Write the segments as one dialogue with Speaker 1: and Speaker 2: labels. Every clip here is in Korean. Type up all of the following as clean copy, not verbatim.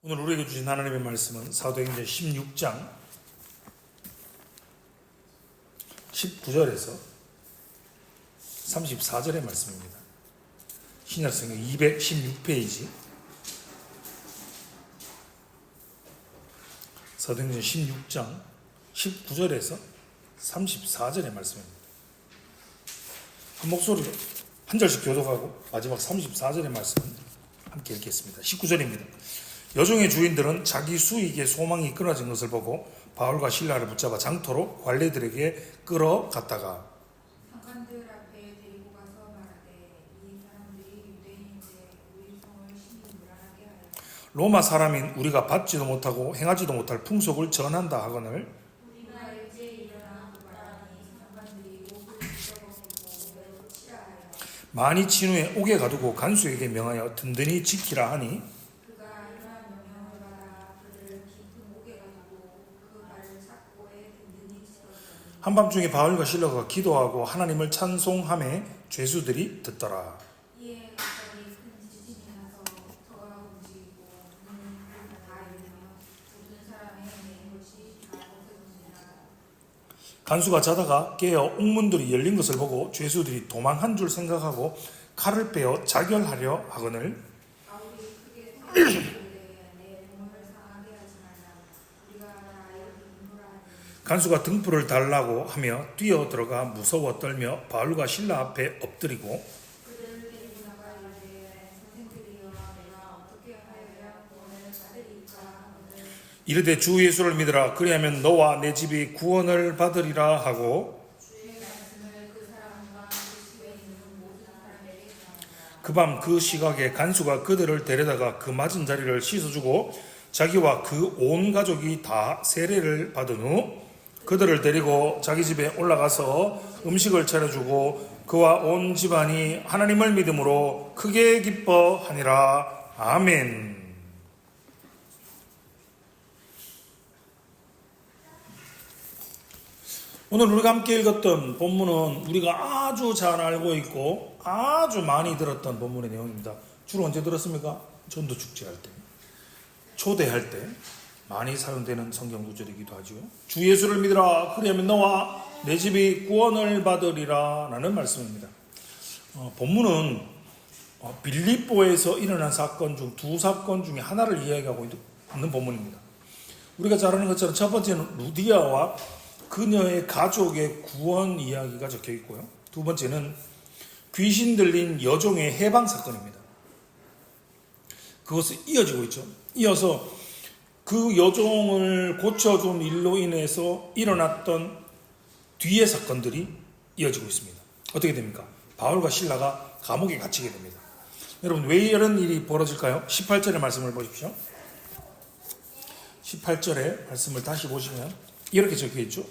Speaker 1: 오늘 우리에게 주신 하나님의 말씀은 사도행전 16장 19절에서 34절의 말씀입니다. 신약성경 216페이지 사도행전 16장 19절에서 34절의 말씀입니다. 한 목소리로 한 절씩 교독하고 마지막 34절의 말씀은 함께 읽겠습니다. 19절입니다. 여종의 주인들은 자기 수익의 소망이 끊어진 것을 보고 바울과 실라를 붙잡아 장터로 관리들에게 끌어갔다가
Speaker 2: 상관들 앞에 데리고 가서 말하되 이 사람들이 유대인인데 우리 성을 심히 무란하게 하여
Speaker 1: 로마 사람인 우리가 받지도 못하고 행하지도 못할 풍속을 전한다 하거늘
Speaker 2: 우리가 일제 일어나 고발하니 상관들이 목을 붙여버리고 매우 치라하여
Speaker 1: 많이 친 후에 옥에 가두고 간수에게 명하여 든든히 지키라 하니
Speaker 2: 그가 이러한 명령을 받아 그들을 깊은 옥에 가두고 그 발을 착고에 든든히 찔렀더니
Speaker 1: 한밤중에 바울과 실라가 기도하고 하나님을 찬송하매 죄수들이 듣더라.
Speaker 2: 이에 갑자기 큰 지진이 나서 터가 움직이고 문이 다 열리며 모든 사람의 내 것이 다 벗어지니라.
Speaker 1: 간수가 자다가 깨어 옥문들이 열린 것을 보고 죄수들이 도망한 줄 생각하고 칼을 빼어 자결하려 하거늘
Speaker 2: 바울이 크게 소리치되 내 몸을 상하게 하지 말라. 우리가 다 여기 있노라 하니
Speaker 1: 간수가 등불을 달라고 하며 뛰어 들어가 무서워 떨며 바울과 실라 앞에 엎드리고
Speaker 2: 그들을 데리고 나가 이르되 선생들이여 내가 어떻게 하여야 구원을 받으리까 하거늘
Speaker 1: 이르되 주 예수를 믿으라 그리하면 너와 내 집이 구원을 받으리라 하고
Speaker 2: 주의 말씀을 그 사람과 그 집에 있는 모든 사람에게 전하니라.
Speaker 1: 그 밤 그 시각에 간수가 그들을 데려다가 그 맞은 자리를 씻어주고 자기와 그 온 가족이 다 세례를 받은 후 그들을 데리고 자기 집에 올라가서 음식을 차려주고 그와 온 집안이 하나님을 믿음으로 크게 기뻐하니라. 아멘. 오늘 우리가 함께 읽었던 본문은 우리가 아주 잘 알고 있고 아주 많이 들었던 본문의 내용입니다. 주로 언제 들었습니까? 전도축제할 때, 초대할 때 많이 사용되는 성경 구절이기도 하죠. 주 예수를 믿으라 그리하면 너와 내 집이 구원을 받으리라 라는 말씀입니다. 본문은 빌립보에서 일어난 사건 중 두 사건 중에 하나를 이야기하고 있는 본문입니다. 우리가 잘 아는 것처럼 첫 번째는 루디아와 그녀의 가족의 구원 이야기가 적혀 있고요. 두 번째는 귀신 들린 여종의 해방 사건입니다. 그것을 이어지고 있죠. 이어서 그 여종을 고쳐준 일로 인해서 일어났던 뒤의 사건들이 이어지고 있습니다. 어떻게 됩니까? 바울과 실라가 감옥에 갇히게 됩니다. 여러분, 왜 이런 일이 벌어질까요? 18절의 말씀을 보십시오. 18절의 말씀을 다시 보시면 이렇게 적혀 있죠.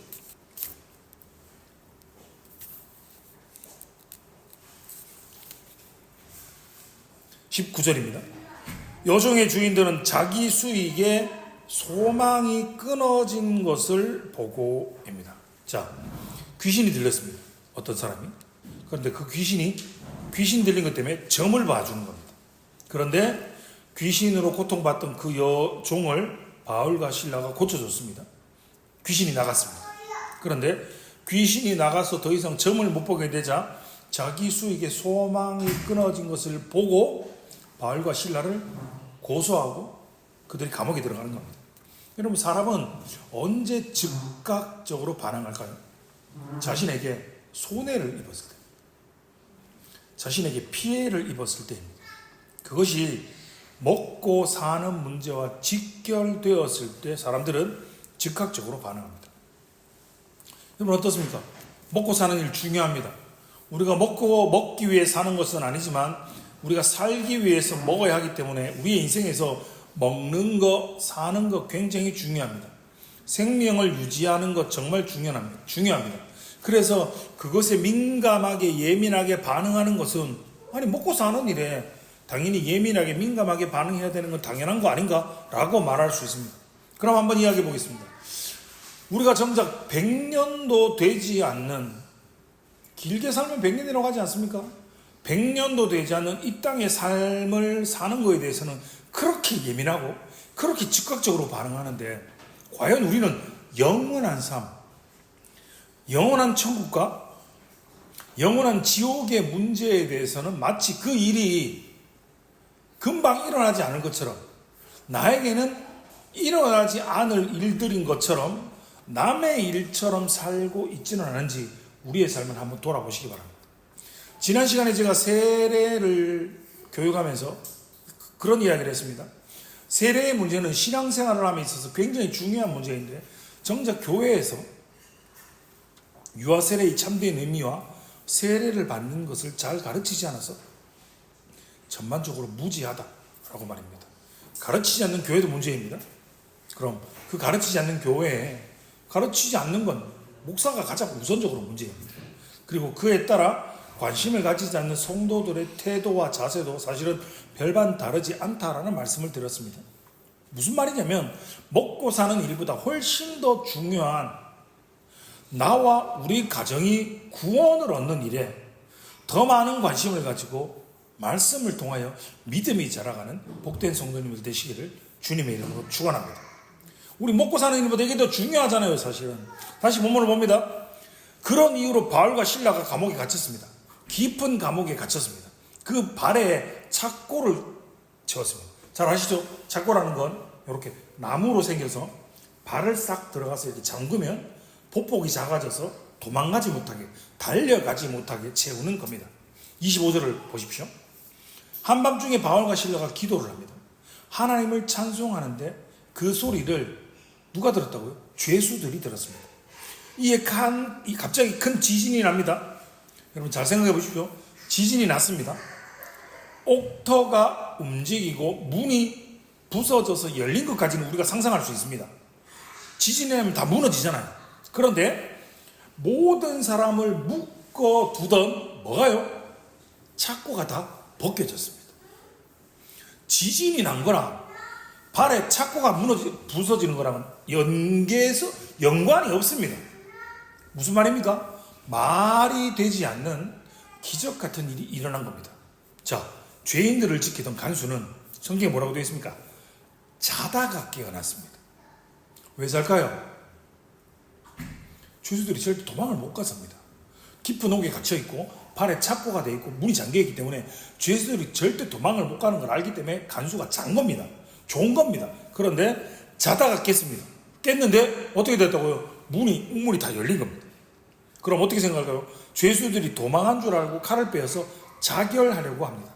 Speaker 1: 19절입니다. 여종의 주인들은 자기 수익에 소망이 끊어진 것을 보고입니다. 자, 귀신이 들렸습니다. 어떤 사람이. 그런데 그 귀신 들린 것 때문에 점을 봐주는 겁니다. 그런데 귀신으로 고통받던 그 여종을 바울과 실라가 고쳐줬습니다. 귀신이 나갔습니다. 그런데 귀신이 나가서 더 이상 점을 못 보게 되자 자기 수익에 소망이 끊어진 것을 보고 바울과 실라를 고소하고 그들이 감옥에 들어가는 겁니다. 여러분, 사람은 언제 즉각적으로 반응할까요? 자신에게 손해를 입었을 때, 자신에게 피해를 입었을 때입니다. 그것이 먹고 사는 문제와 직결되었을 때 사람들은 즉각적으로 반응합니다. 여러분, 어떻습니까? 먹고 사는 일 중요합니다. 우리가 먹기 위해 사는 것은 아니지만 우리가 살기 위해서 먹어야 하기 때문에 우리의 인생에서 먹는 것, 사는 것 굉장히 중요합니다. 생명을 유지하는 것 정말 중요합니다. 그래서 그것에 민감하게 예민하게 반응하는 것은 아니 먹고 사는 일에 당연히 예민하게 민감하게 반응해야 되는 건 당연한 거 아닌가? 라고 말할 수 있습니다. 그럼 한번 이야기해 보겠습니다. 우리가 정작 100년도 되지 않는, 길게 살면 100년이라고 하지 않습니까? 100년도 되지 않는 이 땅의 삶을 사는 것에 대해서는 그렇게 예민하고 그렇게 즉각적으로 반응하는데 과연 우리는 영원한 삶, 영원한 천국과 영원한 지옥의 문제에 대해서는 마치 그 일이 금방 일어나지 않을 것처럼, 나에게는 일어나지 않을 일들인 것처럼 남의 일처럼 살고 있지는 않은지 우리의 삶을 한번 돌아보시기 바랍니다. 지난 시간에 제가 세례를 교육하면서 그런 이야기를 했습니다. 세례의 문제는 신앙생활을 함에 있어서 굉장히 중요한 문제인데, 정작 교회에서 유아세례의 참된 의미와 세례를 받는 것을 잘 가르치지 않아서 전반적으로 무지하다라고 말입니다. 가르치지 않는 교회도 문제입니다. 그럼 그 가르치지 않는 교회에 가르치지 않는 건 목사가 가장 우선적으로 문제입니다. 그리고 그에 따라 관심을 가지지 않는 성도들의 태도와 자세도 사실은 별반 다르지 않다라는 말씀을 드렸습니다. 무슨 말이냐면, 먹고 사는 일보다 훨씬 더 중요한 나와 우리 가정이 구원을 얻는 일에 더 많은 관심을 가지고 말씀을 통하여 믿음이 자라가는 복된 성도님들 되시기를 주님의 이름으로 축원합니다. 우리 먹고 사는 일보다 이게 더 중요하잖아요, 사실은. 다시 본문을 봅니다. 그런 이유로 바울과 실라가 감옥에 갇혔습니다. 깊은 감옥에 갇혔습니다. 그 발에 착고를 채웠습니다. 잘 아시죠? 착고라는 건 이렇게 나무로 생겨서 발을 싹 들어가서 이렇게 잠그면 보폭이 작아져서 도망가지 못하게, 달려가지 못하게 채우는 겁니다. 25절을 보십시오. 한밤중에 바울과 실라가 기도를 합니다. 하나님을 찬송하는데 그 소리를 누가 들었다고요? 죄수들이 들었습니다. 이에 갑자기 큰 지진이 납니다. 여러분 잘 생각해 보십시오. 지진이 났습니다. 옥터가 움직이고 문이 부서져서 열린 것까지는 우리가 상상할 수 있습니다. 지진이 나면 다 무너지잖아요. 그런데 모든 사람을 묶어두던 뭐가요? 착고가 다 벗겨졌습니다. 지진이 난 거랑 발에 착고가 부서지는 거랑은 연관이 없습니다. 무슨 말입니까? 말이 되지 않는 기적 같은 일이 일어난 겁니다. 자, 죄인들을 지키던 간수는 성경에 뭐라고 되어 있습니까? 자다가 깨어났습니다. 왜 잘까요? 죄수들이 절대 도망을 못 갔습니다. 깊은 옥에 갇혀있고 발에 착고가 되어 있고 문이 잠겨있기 때문에 죄수들이 절대 도망을 못 가는 걸 알기 때문에 간수가 잔 겁니다. 좋은 겁니다. 그런데 자다가 깼습니다. 깼는데 어떻게 됐다고요? 문이 다 열린 겁니다. 그럼 어떻게 생각할까요? 죄수들이 도망한 줄 알고 칼을 빼어서 자결하려고 합니다.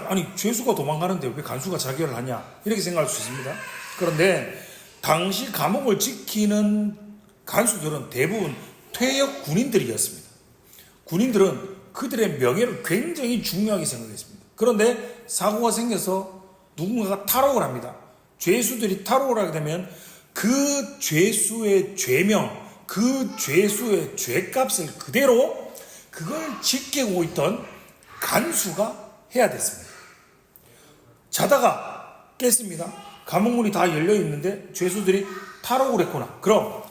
Speaker 1: 아니 죄수가 도망가는데 왜 간수가 자결을 하냐, 이렇게 생각할 수 있습니다. 그런데 당시 감옥을 지키는 간수들은 대부분 퇴역 군인들이었습니다. 군인들은 그들의 명예를 굉장히 중요하게 생각했습니다. 그런데 사고가 생겨서 누군가가 탈옥을 합니다. 죄수들이 탈옥을 하게 되면 그 죄수의 죄명, 그 죄수의 죄값을 그대로 그걸 지키고 있던 간수가 해야 됐습니다. 자다가 깼습니다. 감옥문이 다 열려 있는데 죄수들이 탈옥을 했구나. 그럼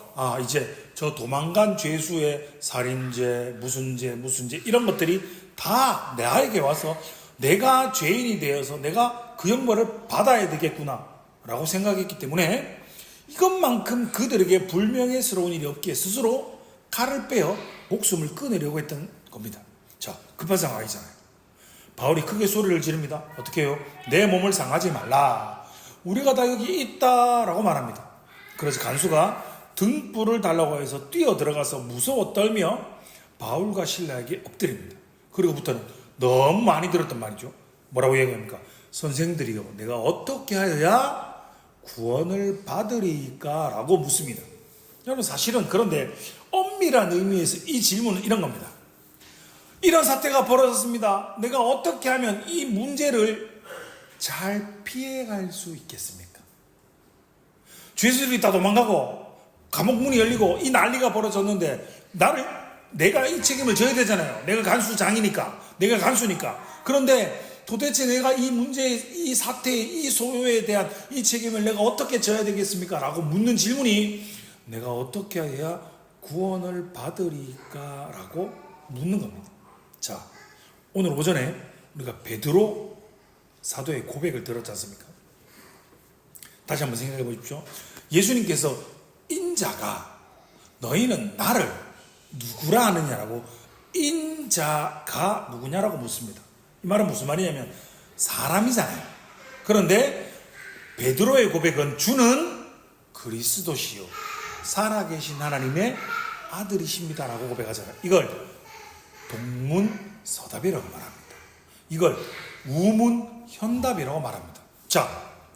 Speaker 1: 이제 저 도망간 죄수의 살인죄, 무슨 죄 이런 것들이 다 나에게 와서 내가 죄인이 되어서 내가 그 형벌을 받아야 되겠구나 라고 생각했기 때문에 이것만큼 그들에게 불명예스러운 일이 없기에 스스로 칼을 빼어 목숨을 끊으려고 했던 겁니다. 자, 급한 상황이잖아요. 바울이 크게 소리를 지릅니다. 어떻게 해요? 내 몸을 상하지 말라. 우리가 다 여기 있다라고 말합니다. 그래서 간수가 등불을 달라고 해서 뛰어 들어가서 무서워 떨며 바울과 실라에게 엎드립니다. 그리고부터는 너무 많이 들었단 말이죠. 뭐라고 얘기합니까? 선생들이요, 내가 어떻게 하여야 구원을 받으리까? 라고 묻습니다. 여러분 사실은 그런데 엄밀한 의미에서 이 질문은 이런 겁니다. 이런 사태가 벌어졌습니다. 내가 어떻게 하면 이 문제를 잘 피해갈 수 있겠습니까? 죄수들이 다 도망가고 감옥문이 열리고 이 난리가 벌어졌는데 내가 이 책임을 져야 되잖아요. 내가 간수장이니까, 내가 간수니까. 그런데 도대체 내가 이 문제, 이 사태, 이 소요에 대한 이 책임을 내가 어떻게 져야 되겠습니까? 라고 묻는 질문이 내가 어떻게 해야 구원을 받으리까? 라고 묻는 겁니다. 자, 오늘 오전에 우리가 베드로 사도의 고백을 들었지 않습니까? 다시 한번 생각해 보십시오. 예수님께서 인자가 너희는 나를 누구라 하느냐라고 인자가 누구냐라고 묻습니다. 이 말은 무슨 말이냐면 사람이잖아요. 그런데 베드로의 고백은 주는 그리스도시요 살아계신 하나님의 아들이십니다라고 고백하잖아요. 이걸 동문서답이라고 말합니다. 이걸 우문현답이라고 말합니다. 자,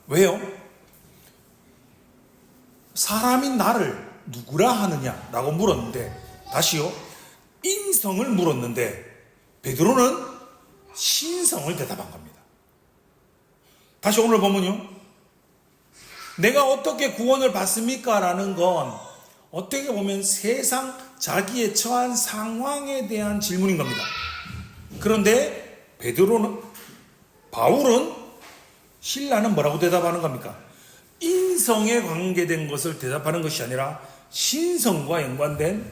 Speaker 1: 왜요? 사람이 나를 누구라 하느냐라고 물었는데, 다시요, 인성을 물었는데 베드로는 신성을 대답한 겁니다. 다시 오늘 보면요, 내가 어떻게 구원을 받습니까? 라는 건 어떻게 보면 세상 자기의 처한 상황에 대한 질문인 겁니다. 그런데 바울은 신라는 뭐라고 대답하는 겁니까? 인성에 관계된 것을 대답하는 것이 아니라 신성과 연관된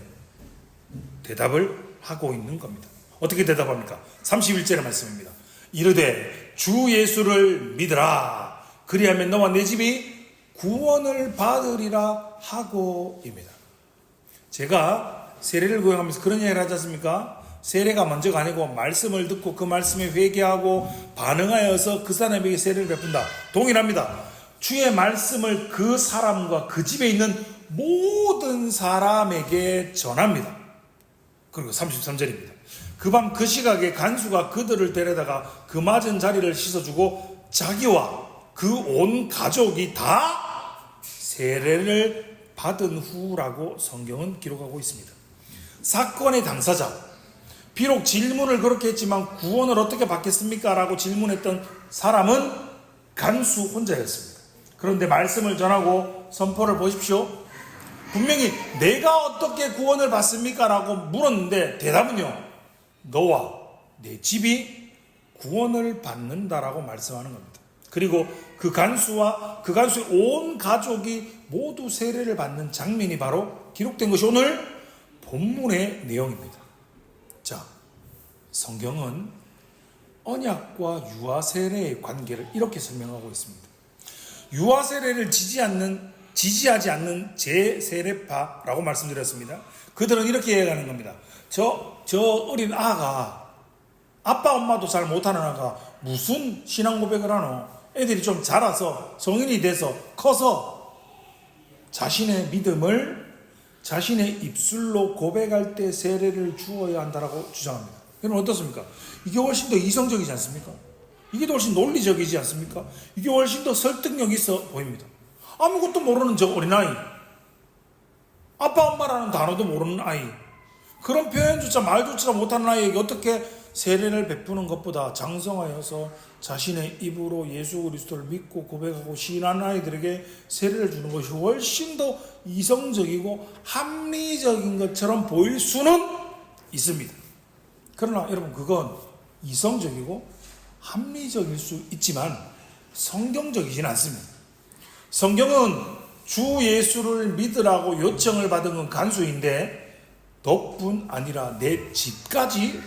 Speaker 1: 대답을 하고 있는 겁니다. 어떻게 대답합니까? 31절의 말씀입니다. 이르되 주 예수를 믿으라. 그리하면 너와 내 집이 구원을 받으리라 하고입니다. 제가 세례를 구행하면서 그런 이야기를 하지 않습니까? 세례가 먼저가 아니고 말씀을 듣고 그 말씀에 회개하고 반응하여서 그 사람에게 세례를 베푼다. 동일합니다. 주의 말씀을 그 사람과 그 집에 있는 모든 사람에게 전합니다. 그리고 33절입니다. 그 밤 그 시각에 간수가 그들을 데려다가 그 맞은 자리를 씻어주고 자기와 그 온 가족이 다 세례를 받은 후라고 성경은 기록하고 있습니다. 사건의 당사자, 비록 질문을 그렇게 했지만 구원을 어떻게 받겠습니까? 라고 질문했던 사람은 간수 혼자였습니다. 그런데 말씀을 전하고 선포를 보십시오. 분명히 내가 어떻게 구원을 받습니까? 라고 물었는데 대답은요, 너와 내 집이 구원을 받는다라고 말씀하는 겁니다. 그리고 그 간수와 그 간수의 온 가족이 모두 세례를 받는 장면이 바로 기록된 것이 오늘 본문의 내용입니다. 자, 성경은 언약과 유아 세례의 관계를 이렇게 설명하고 있습니다. 유아 세례를 지지하지 않는 제세례파라고 말씀드렸습니다. 그들은 이렇게 얘기하는 겁니다. 저 어린 아가, 아빠 엄마도 잘 못하는 아가 무슨 신앙 고백을 하노? 애들이 좀 자라서 성인이 돼서 커서 자신의 믿음을 자신의 입술로 고백할 때 세례를 주어야 한다라고 주장합니다. 여러분 어떻습니까? 이게 훨씬 더 이성적이지 않습니까? 이게 더 훨씬 논리적이지 않습니까? 이게 훨씬 더 설득력 있어 보입니다. 아무것도 모르는 저 어린아이, 아빠 엄마라는 단어도 모르는 아이, 그런 표현조차 말조차 못하는 아이에게 어떻게 세례를 베푸는 것보다 장성하여서 자신의 입으로 예수 그리스도를 믿고 고백하고 시인하는 아이들에게 세례를 주는 것이 훨씬 더 이성적이고 합리적인 것처럼 보일 수는 있습니다. 그러나 여러분, 그건 이성적이고 합리적일 수 있지만 성경적이진 않습니다. 성경은 주 예수를 믿으라고 요청을 받은 건 간수인데 너뿐 아니라 내 집까지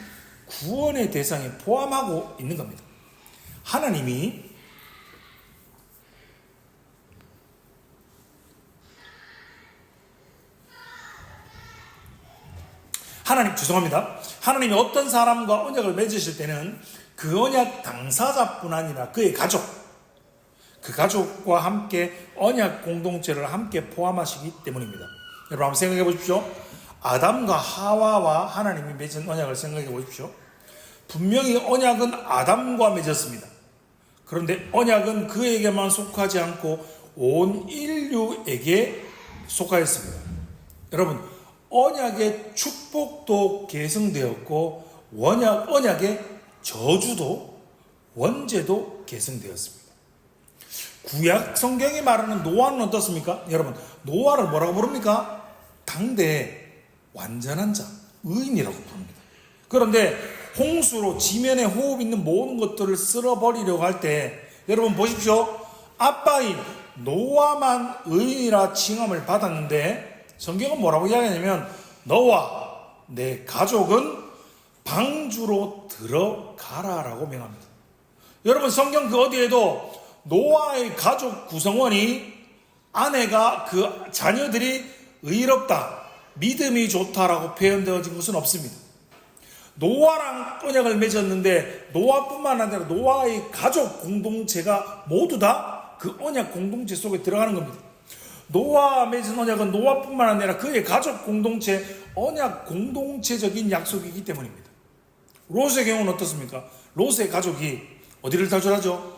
Speaker 1: 구원의 대상에 포함하고 있는 겁니다. 하나님이 하나님이 어떤 사람과 언약을 맺으실 때는 그 언약 당사자뿐 아니라 그의 가족, 그 가족과 함께 언약 공동체를 함께 포함하시기 때문입니다. 여러분 한번 생각해 보십시오. 아담과 하와와 하나님이 맺은 언약을 생각해 보십시오. 분명히 언약은 아담과 맺었습니다. 그런데 언약은 그에게만 속하지 않고 온 인류에게 속하였습니다. 여러분, 언약의 축복도 계승되었고 언약의 저주도 원죄도 계승되었습니다. 구약 성경이 말하는 노아는 어떻습니까? 여러분, 노아를 뭐라고 부릅니까? 당대의 완전한 자, 의인이라고 부릅니다. 그런데 홍수로 지면에 호흡 있는 모든 것들을 쓸어버리려고 할 때 여러분 보십시오. 아빠인 노아만 의인이라 칭함을 받았는데 성경은 뭐라고 이야기하냐면 너와 내 가족은 방주로 들어가라라고 명합니다. 여러분 성경 그 어디에도 노아의 가족 구성원이 아내가 그 자녀들이 의롭다, 믿음이 좋다라고 표현되어진 것은 없습니다. 노아랑 언약을 맺었는데 노아뿐만 아니라 노아의 가족 공동체가 모두 다 그 언약 공동체 속에 들어가는 겁니다. 노아와 맺은 언약은 노아뿐만 아니라 그의 가족 공동체, 언약 공동체적인 약속이기 때문입니다. 롯의 경우는 어떻습니까? 롯의 가족이 어디를 탈출하죠?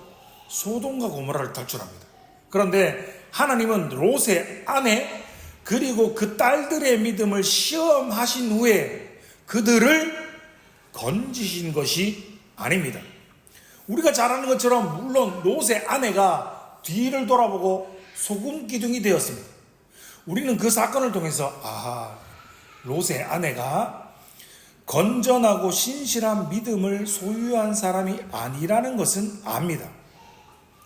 Speaker 1: 소돔과 고모라를 탈출합니다. 그런데 하나님은 롯의 아내 그리고 그 딸들의 믿음을 시험하신 후에 그들을 건지신 것이 아닙니다. 우리가 잘 아는 것처럼 물론 롯의 아내가 뒤를 돌아보고 소금 기둥이 되었습니다. 우리는 그 사건을 통해서 롯의 아내가 건전하고 신실한 믿음을 소유한 사람이 아니라는 것은 압니다.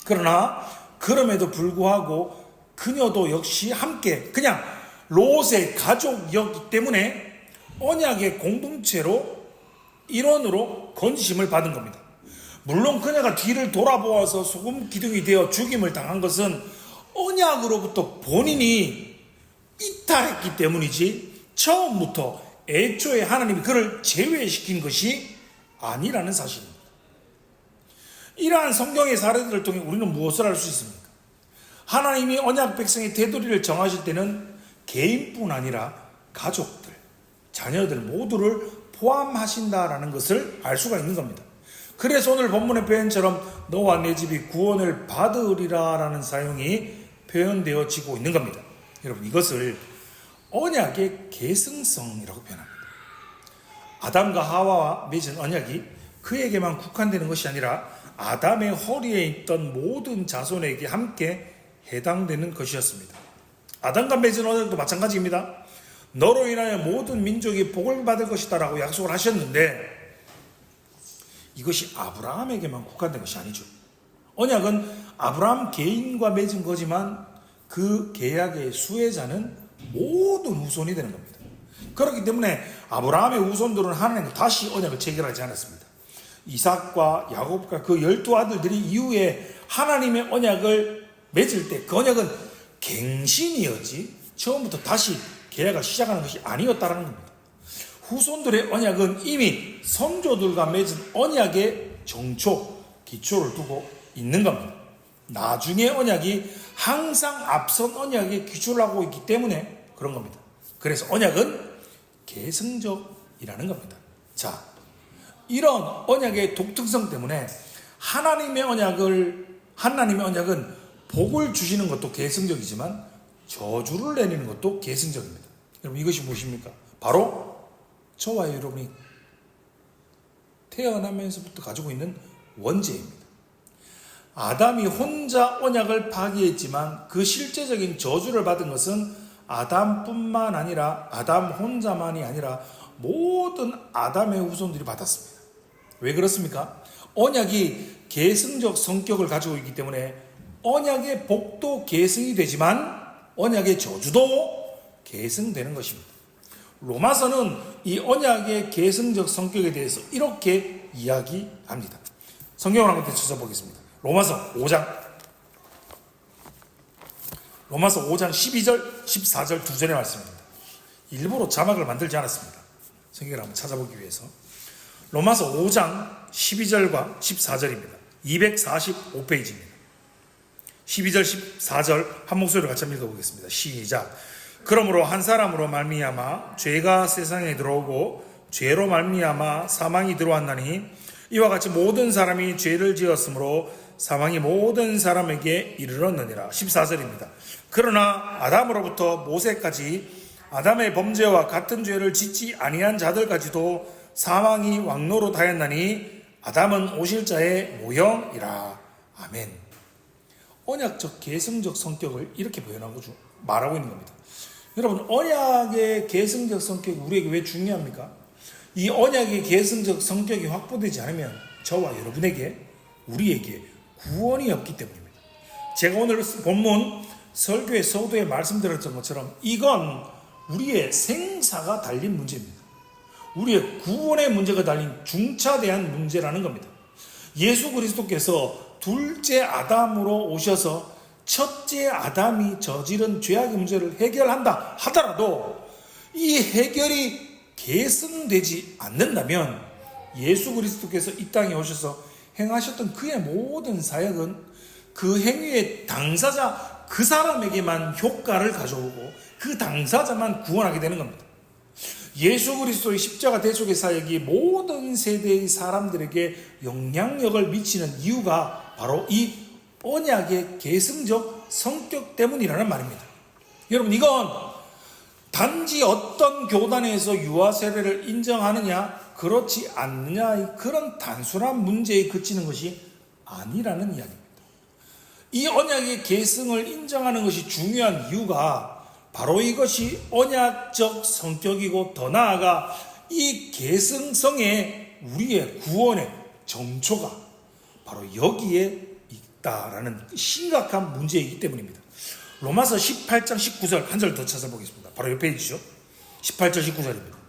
Speaker 1: 그러나 그럼에도 불구하고 그녀도 역시 함께 그냥 롯의 가족이었기 때문에 언약의 공동체로 일원으로 건지심을 받은 겁니다. 물론 그녀가 뒤를 돌아보아서 소금 기둥이 되어 죽임을 당한 것은 언약으로부터 본인이 이탈했기 때문이지 처음부터 애초에 하나님이 그를 제외시킨 것이 아니라는 사실입니다. 이러한 성경의 사례들을 통해 우리는 무엇을 알 수 있습니까? 하나님이 언약 백성의 테두리를 정하실 때는 개인뿐 아니라 가족들, 자녀들 모두를 포함하신다라는 것을 알 수가 있는 겁니다. 그래서 오늘 본문의 표현처럼 너와 내 집이 구원을 받으리라 라는 사용이 표현되어지고 있는 겁니다. 여러분, 이것을 언약의 계승성이라고 표현합니다. 아담과 하와와 맺은 언약이 그에게만 국한되는 것이 아니라 아담의 허리에 있던 모든 자손에게 함께 해당되는 것이었습니다. 아담과 맺은 언약도 마찬가지입니다. 너로 인하여 모든 민족이 복을 받을 것이다 라고 약속을 하셨는데 이것이 아브라함에게만 국한된 것이 아니죠. 언약은 아브라함 개인과 맺은 거지만 그 계약의 수혜자는 모든 후손이 되는 겁니다. 그렇기 때문에 아브라함의 후손들은 하나님과 다시 언약을 체결하지 않았습니다. 이삭과 야곱과 그 12아들들이 이후에 하나님의 언약을 맺을 때 그 언약은 갱신이었지 처음부터 다시 계약을 시작하는 것이 아니었다는 겁니다. 후손들의 언약은 이미 선조들과 맺은 언약의 정초, 기초를 두고 있는 겁니다. 나중에 언약이 항상 앞선 언약에 기초를 하고 있기 때문에 그런 겁니다. 그래서 언약은 계승적이라는 겁니다. 자, 이런 언약의 독특성 때문에 하나님의 언약은 복을 주시는 것도 계승적이지만 저주를 내리는 것도 계승적입니다. 여러분, 이것이 무엇입니까? 바로 저와 여러분이 태어나면서부터 가지고 있는 원죄입니다. 아담이 혼자 언약을 파기했지만 그 실제적인 저주를 받은 것은 아담뿐만 아니라 아담 혼자만이 아니라 모든 아담의 후손들이 받았습니다. 왜 그렇습니까? 언약이 계승적 성격을 가지고 있기 때문에 언약의 복도 계승이 되지만 언약의 저주도 계승되는 것입니다. 로마서는 이 언약의 계승적 성격에 대해서 이렇게 이야기합니다. 성경을 한번 찾아보겠습니다. 로마서 5장 12절, 14절 두 절의 말씀입니다. 일부러 자막을 만들지 않았습니다. 성경을 한번 찾아보기 위해서. 로마서 5장 12절과 14절입니다. 245페이지입니다. 12절, 14절 한 목소리로 같이 한번 읽어보겠습니다. 시작. 그러므로 한 사람으로 말미암아 죄가 세상에 들어오고 죄로 말미암아 사망이 들어왔나니 이와 같이 모든 사람이 죄를 지었으므로 사망이 모든 사람에게 이르렀느니라. 14절입니다. 그러나 아담으로부터 모세까지 아담의 범죄와 같은 죄를 짓지 아니한 자들까지도 사망이 왕노릇하였나니 아담은 오실 자의 모형이라. 아멘. 언약적 계승적 성격을 이렇게 말하고 있는 겁니다. 여러분, 언약의 계승적 성격이 우리에게 왜 중요합니까? 이 언약의 계승적 성격이 확보되지 않으면 저와 여러분에게, 우리에게 구원이 없기 때문입니다. 제가 오늘 본문 설교의 서두에 말씀드렸던 것처럼 이건 우리의 생사가 달린 문제입니다. 우리의 구원의 문제가 달린 중차대한 문제라는 겁니다. 예수 그리스도께서 둘째 아담으로 오셔서 첫째 아담이 저지른 죄악의 문제를 해결한다 하더라도 이 해결이 계승되지 않는다면 예수 그리스도께서 이 땅에 오셔서 행하셨던 그의 모든 사역은 그 행위의 당사자 그 사람에게만 효과를 가져오고 그 당사자만 구원하게 되는 겁니다. 예수 그리스도의 십자가 대속의 사역이 모든 세대의 사람들에게 영향력을 미치는 이유가 바로 이 언약의 계승적 성격 때문이라는 말입니다. 여러분, 이건 단지 어떤 교단에서 유아 세례를 인정하느냐 그렇지 않느냐의 그런 단순한 문제에 그치는 것이 아니라는 이야기입니다. 이 언약의 계승을 인정하는 것이 중요한 이유가 바로 이것이 언약적 성격이고 더 나아가 이 계승성에 우리의 구원의 정초가 바로 여기에 있다라는 심각한 문제이기 때문입니다. 로마서 18장 19절 한 절 더 찾아보겠습니다. 바로 옆에 있죠. 18절 19절입니다.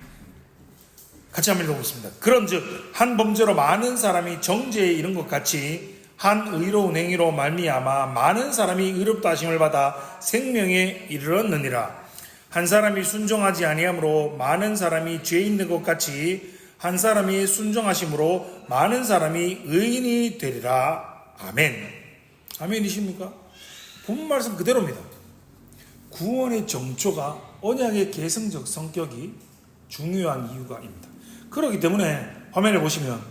Speaker 1: 같이 한번 읽어보겠습니다. 그런즉 한 범죄로 많은 사람이 정죄에 이른 것 같이 한 의로운 행위로 말미암아 많은 사람이 의롭다 하심을 받아 생명에 이르렀느니라. 한 사람이 순종하지 아니함으로 많은 사람이 죄 있는 것 같이 한 사람이 순종하심으로 많은 사람이 의인이 되리라. 아멘. 아멘이십니까? 본문 말씀 그대로입니다. 구원의 정초가 언약의 계승적 성격이 중요한 이유가입니다. 그렇기 때문에 화면에 보시면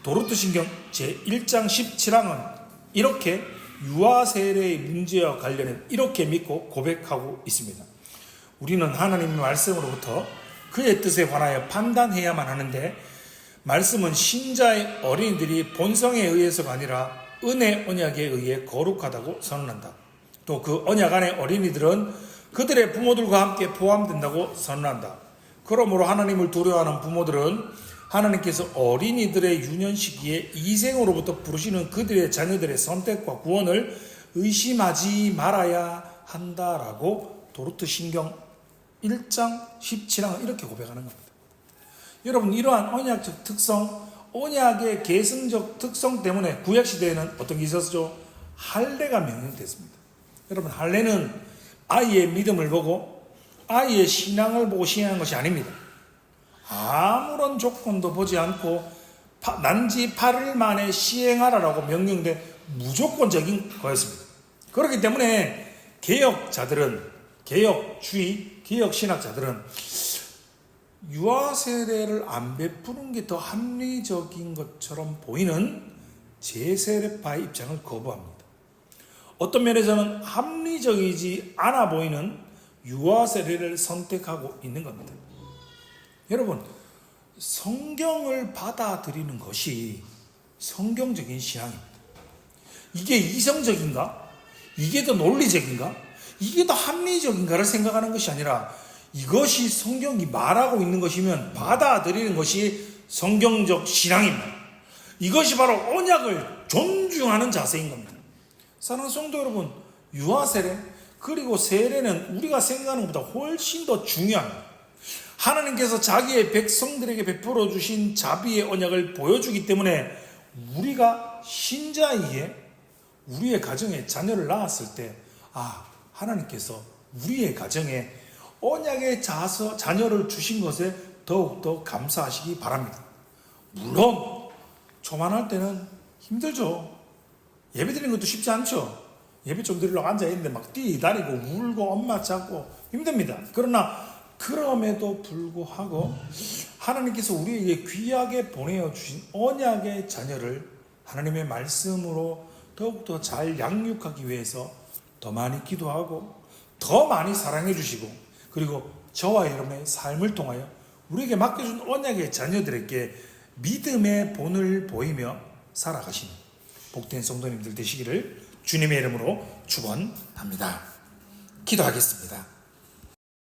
Speaker 1: 도르트신경 제1장 17항은 이렇게 유아 세례의 문제와 관련해 이렇게 믿고 고백하고 있습니다. 우리는 하나님의 말씀으로부터 그의 뜻에 관하여 판단해야만 하는데 말씀은 신자의 어린이들이 본성에 의해서가 아니라 은혜 언약에 의해 거룩하다고 선언한다. 또 그 언약 안에 어린이들은 그들의 부모들과 함께 포함된다고 선언한다. 그러므로 하나님을 두려워하는 부모들은 하나님께서 어린이들의 유년 시기에 이생으로부터 부르시는 그들의 자녀들의 선택과 구원을 의심하지 말아야 한다라고 도르트 신경 1장 17항은 이렇게 고백하는 겁니다. 여러분, 이러한 언약적 특성, 언약의 계승적 특성 때문에 구약시대에는 어떤 게 있었죠? 할례가 명령됐습니다. 여러분, 할례는 아이의 믿음을 보고 아이의 신앙을 보고 시행한 것이 아닙니다. 아무런 조건도 보지 않고 난지 8일 만에 시행하라라고 명령된 무조건적인 거였습니다. 그렇기 때문에 개혁자들은, 개혁주의, 개혁신학자들은 유아 세례를 안 베푸는 게 더 합리적인 것처럼 보이는 제세례파의 입장을 거부합니다. 어떤 면에서는 합리적이지 않아 보이는 유아 세례를 선택하고 있는 겁니다. 여러분, 성경을 받아들이는 것이 성경적인 신앙입니다. 이게 이성적인가? 이게 더 논리적인가? 이게 더 합리적인가를 생각하는 것이 아니라 이것이 성경이 말하고 있는 것이면 받아들이는 것이 성경적 신앙입니다. 이것이 바로 언약을 존중하는 자세인 겁니다. 사랑하는 성도 여러분, 유아 세례 그리고 세례는 우리가 생각하는 것보다 훨씬 더 중요합니다. 하나님께서 자기의 백성들에게 베풀어 주신 자비의 언약을 보여주기 때문에 우리가 신자이기에 우리의 가정에 자녀를 낳았을 때 하나님께서 우리의 가정에 언약의 자녀를 주신 것에 더욱더 감사하시기 바랍니다. 물론 초만할 때는 힘들죠. 예배 드리는 것도 쉽지 않죠. 예배 좀 드리려고 앉아있는데 막 뛰다니고 울고 엄마 찾고 힘듭니다. 그러나 그럼에도 불구하고 하나님께서 우리에게 귀하게 보내주신 언약의 자녀를 하나님의 말씀으로 더욱더 잘 양육하기 위해서 더 많이 기도하고 더 많이 사랑해 주시고 그리고 저와 여러분의 삶을 통하여 우리에게 맡겨준 언약의 자녀들에게 믿음의 본을 보이며 살아가시는 복된 성도님들 되시기를 주님의 이름으로 축원합니다. 기도하겠습니다.